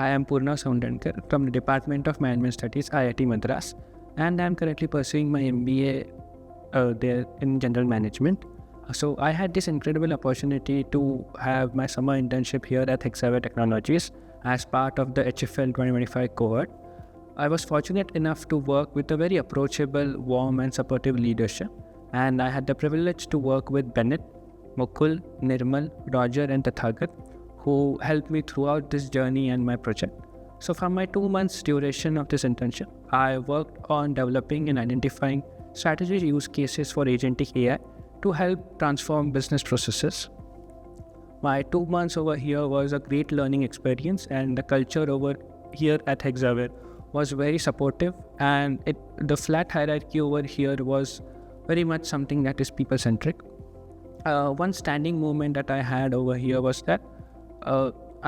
I am Purnav Soundankar from the Department of Management Studies, IIT Madras, and I am currently pursuing my MBA there in General Management. So I had this incredible opportunity to have my summer internship here at Hexaware Technologies as part of the HFL 2025 cohort. I was fortunate enough to work with a very approachable, warm and supportive leadership, and I had the privilege to work with Bennett, Mukul, Nirmal, Roger and Tathagat, who helped me throughout this journey and my project. So from my 2 months duration of this internship, I worked on developing and identifying strategic use cases for agentic AI to help transform business processes. My 2 months over here was a great learning experience, and the culture over here at Hexaware was very supportive, and the flat hierarchy over here was very much something that is people-centric. One standing moment that I had over here was that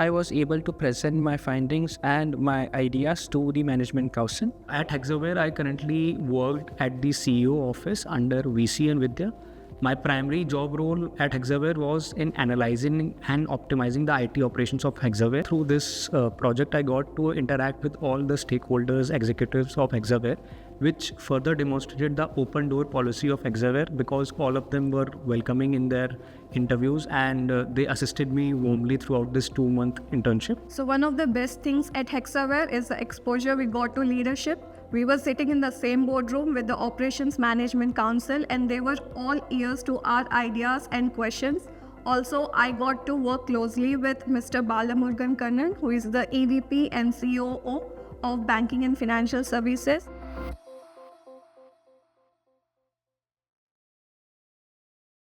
I was able to present my findings and my ideas to the management council. At Hexaware, I currently worked at the CEO office under VC and Vidya. My primary job role at Hexaware was in analyzing and optimizing the IT operations of Hexaware. Through this project, I got to interact with all the stakeholders, executives of Hexaware, which further demonstrated the open door policy of Hexaware, because all of them were welcoming in their interviews, and they assisted me warmly throughout this 2-month internship. So one of the best things at Hexaware is the exposure we got to leadership. We were sitting in the same boardroom with the Operations Management Council, and they were all ears to our ideas and questions. Also, I got to work closely with Mr. Balamurgan Kannan, who is the EVP and COO of Banking and Financial Services.